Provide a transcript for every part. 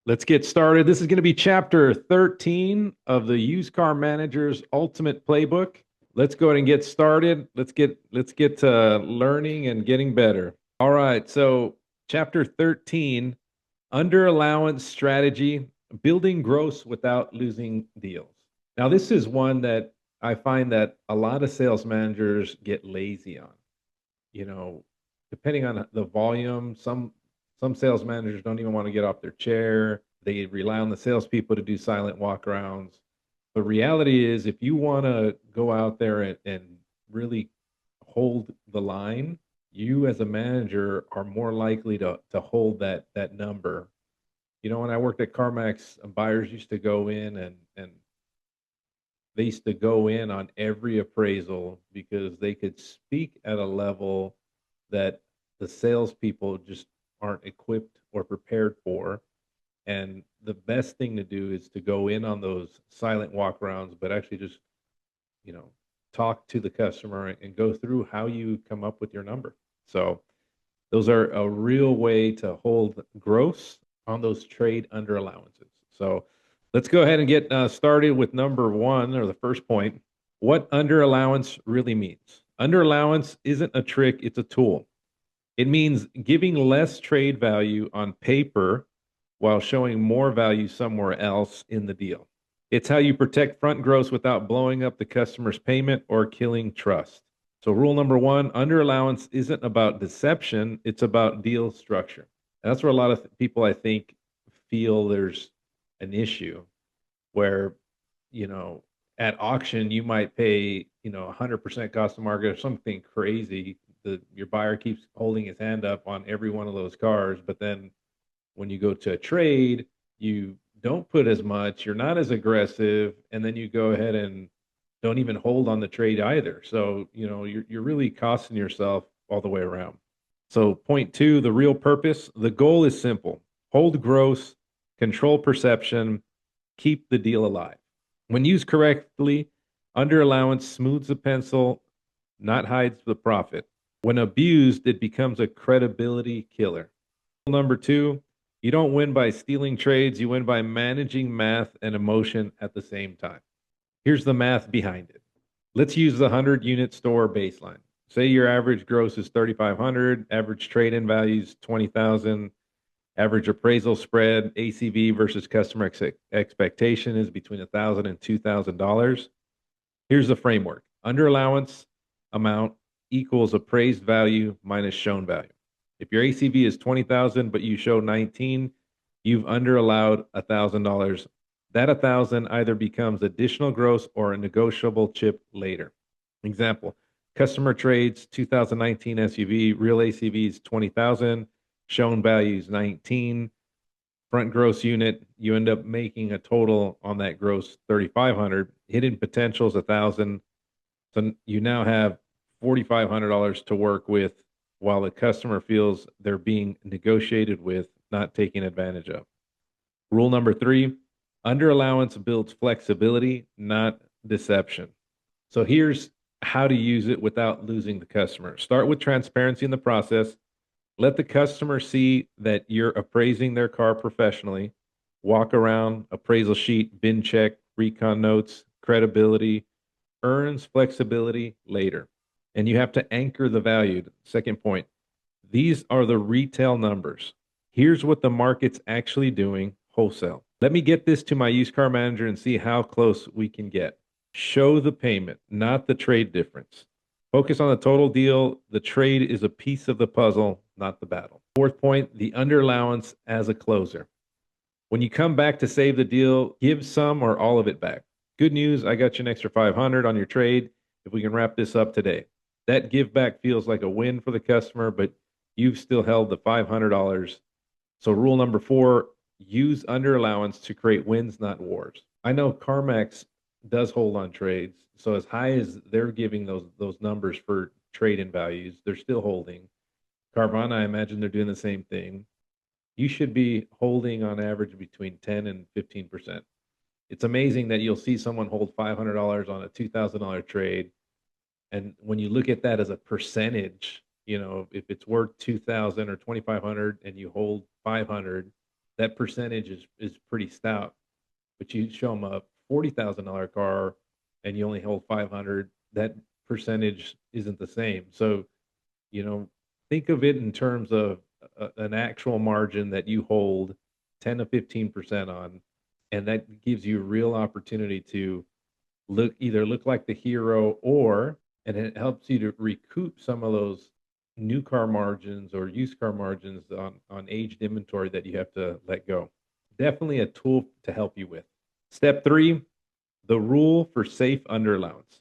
Let's get started. This is going to be chapter 13 of the Used Car Manager's Ultimate Playbook. Let's go ahead and get started. Let's get to learning and getting better. All right, so chapter 13, under allowance strategy, building gross without losing deals. Now, this is one that I find that a lot of sales managers get lazy on. You know, depending on the volume, some sales managers don't even want to get off their chair. They rely on the salespeople to do silent walkarounds. The reality is, if you want to go out there and really hold the line, you as a manager are more likely to hold that number. You know, when I worked at CarMax, buyers used to go in and they used to go in on every appraisal because they could speak at a level that the salespeople just aren't equipped or prepared for. And the best thing to do is to go in on those silent walkarounds, but actually just, you know, talk to the customer and go through how you come up with your number. So those are a real way to hold gross on those trade under allowances. So let's go ahead and get started with number one, or the first point. What under allowance really means. Under allowance isn't a trick, it's a tool. It means giving less trade value on paper while showing more value somewhere else in the deal. It's how you protect front gross without blowing up the customer's payment or killing trust. So, rule number one, under allowance isn't about deception, it's about deal structure. And that's where a lot of people, I think, feel there's an issue where, you know, at auction, you might pay, 100% cost of market or something crazy. Your buyer keeps holding his hand up on every one of those cars, but then when you go to a trade, you don't put as much, you're not as aggressive, and then you go ahead and don't even hold on the trade either. So, you're really costing yourself all the way around. So, point two, the real purpose, the goal is simple: hold gross, control perception, keep the deal alive. When used correctly, under allowance smooths the pencil, not hides the profit. When abused, it becomes a credibility killer. Number two, you don't win by stealing trades, you win by managing math and emotion at the same time. Here's the math behind it. Let's use the 100-unit store baseline. Say your average gross is 3,500, average trade-in value is 20,000, average appraisal spread, ACV versus customer expectation is between $1,000 and $2,000. Here's the framework. Under allowance amount equals appraised value minus shown value. If your ACV is 20,000 but you show 19, you've under allowed $1,000. That 1,000 either becomes additional gross or a negotiable chip later. Example: customer trades 2019 SUV, real ACV is 20,000, shown value is 19. Front gross unit, you end up making a total on that gross 3,500. Hidden potential is 1,000. So you now have $4,500 to work with while the customer feels they're being negotiated with, not taken advantage of. Rule number three, under allowance builds flexibility, not deception. So here's how to use it without losing the customer. Start with transparency in the process. Let the customer see that you're appraising their car professionally. Walk around, appraisal sheet, bin check, recon notes, credibility, earns flexibility later. And you have to anchor the value. Second point, these are the retail numbers. Here's what the market's actually doing wholesale. Let me get this to my used car manager and see how close we can get. Show the payment, not the trade difference. Focus on the total deal. The trade is a piece of the puzzle, not the battle. Fourth point, the under allowance as a closer. When you come back to save the deal, give some or all of it back. Good news, I got you an extra 500 on your trade if we can wrap this up today. That give back feels like a win for the customer, but you've still held the $500. So rule number four, use under allowance to create wins, not wars. I know CarMax does hold on trades. So as high as they're giving those numbers for trade-in values, they're still holding. Carvana, I imagine they're doing the same thing. You should be holding on average between 10 and 15%. It's amazing that you'll see someone hold $500 on a $2,000 trade. And when you look at that as a percentage, if it's worth 2,000 or 2,500 and you hold 500, that percentage is pretty stout. But you show them a $40,000 car and you only hold 500, that percentage isn't the same. So, you know, think of it in terms of an actual margin that you hold 10 to 15% on, and that gives you real opportunity to look like the hero, or and it helps you to recoup some of those new car margins or used car margins on aged inventory that you have to let go. Definitely a tool to help you with. Step 3, the rule for safe under allowance.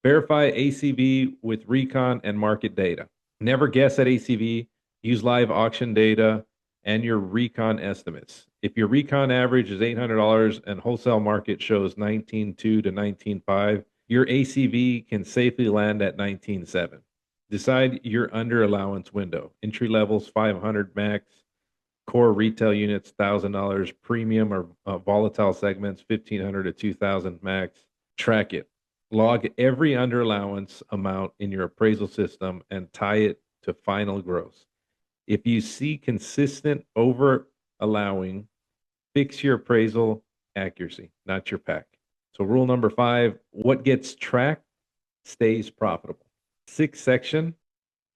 Verify ACV with recon and market data. Never guess at ACV. Use live auction data and your recon estimates. If your recon average is $800 and wholesale market shows 19.2 to 19.5, your ACV can safely land at 19.7. Decide your under allowance window. Entry levels 500 max, core retail units $1,000, premium or volatile segments 1,500 to 2,000 max. Track it. Log every under allowance amount in your appraisal system and tie it to final gross. If you see consistent over allowing, fix your appraisal accuracy, not your pack. So rule number 5, what gets tracked stays profitable. 6th section,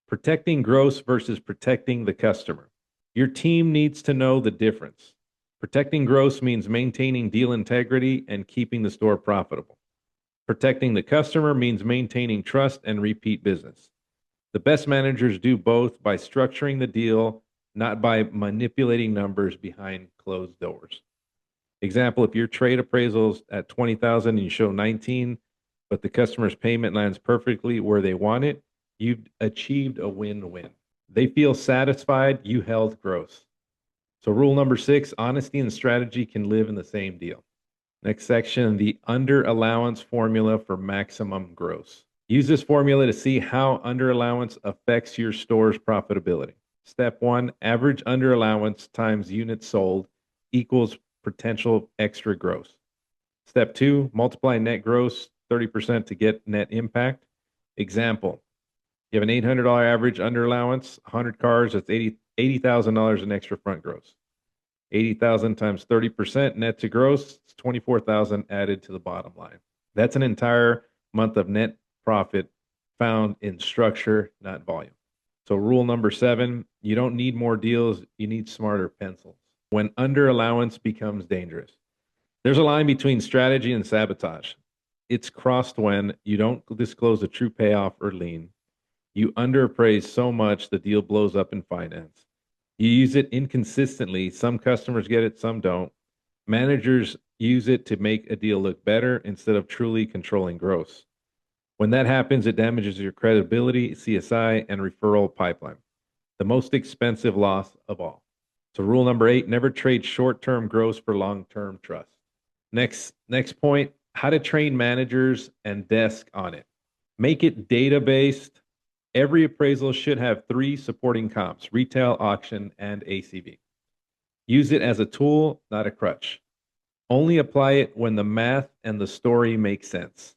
protecting gross versus protecting the customer. Your team needs to know the difference. Protecting gross means maintaining deal integrity and keeping the store profitable. Protecting the customer means maintaining trust and repeat business. The best managers do both by structuring the deal, not by manipulating numbers behind closed doors. Example, if your trade appraisals at 20,000 and you show 19, but the customer's payment lands perfectly where they want it, you've achieved a win-win. They feel satisfied, you held gross. So rule number 6, honesty and strategy can live in the same deal. Next section, the under allowance formula for maximum gross. Use this formula to see how under allowance affects your store's profitability. Step 1, average under allowance times units sold equals potential extra gross. Step 2, multiply net gross 30% to get net impact. Example, you have an $800 average under allowance, 100 cars, that's $80,000 in extra front gross. 80,000 times 30% net to gross, it's 24,000 added to the bottom line. That's an entire month of net profit found in structure, not volume. So rule number 7, you don't need more deals, you need smarter pencils. When under allowance becomes dangerous. There's a line between strategy and sabotage. It's crossed when you don't disclose a true payoff or lien. You underappraise so much the deal blows up in finance. You use it inconsistently. Some customers get it, some don't. Managers use it to make a deal look better instead of truly controlling gross. When that happens, it damages your credibility, CSI, and referral pipeline. The most expensive loss of all. So rule number 8, never trade short-term gross for long-term trust. Next point, how to train managers and desk on it. Make it data-based. Every appraisal should have 3 supporting comps, retail, auction, and ACV. Use it as a tool, not a crutch. Only apply it when the math and the story make sense.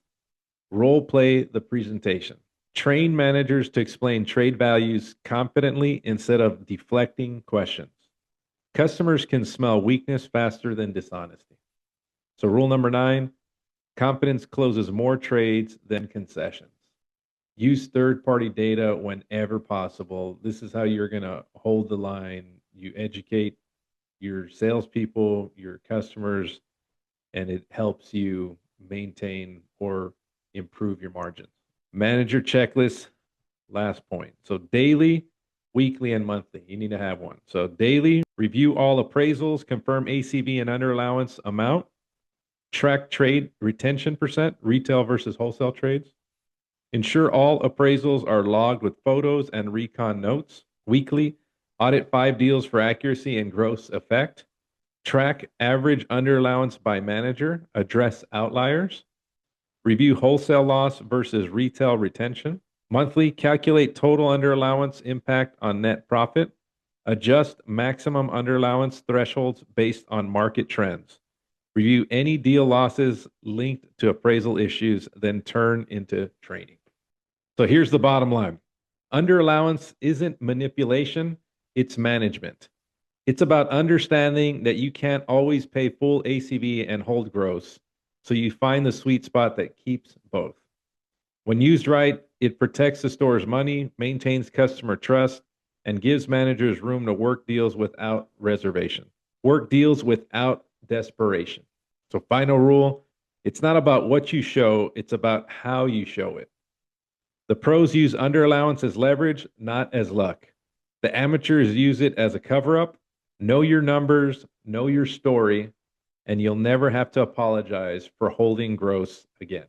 Role play the presentation. Train managers to explain trade values confidently instead of deflecting questions. Customers can smell weakness faster than dishonesty. So rule number 9, confidence closes more trades than concessions. Use third-party data whenever possible. This is how you're going to hold the line. You educate your salespeople, your customers, and it helps you maintain or improve your margins. Manager checklist, last point. So daily, weekly, and monthly. You need to have one. So daily, review all appraisals, confirm ACV and under allowance amount, track trade retention percent, retail versus wholesale trades. Ensure all appraisals are logged with photos and recon notes. Weekly, audit 5 deals for accuracy and gross effect. Track average under allowance by manager. Address outliers. Review wholesale loss versus retail retention. Monthly, calculate total under allowance impact on net profit. Adjust maximum under allowance thresholds based on market trends. Review any deal losses linked to appraisal issues, then turn into training. So here's the bottom line. Under allowance isn't manipulation, it's management. It's about understanding that you can't always pay full ACV and hold gross, so you find the sweet spot that keeps both. When used right, it protects the store's money, maintains customer trust, and gives managers room to work deals without reservation. Work deals without desperation. So, final rule, it's not about what you show, it's about how you show it. The pros use under allowance as leverage, not as luck. The amateurs use it as a cover up. Know your numbers, know your story, and you'll never have to apologize for holding gross again.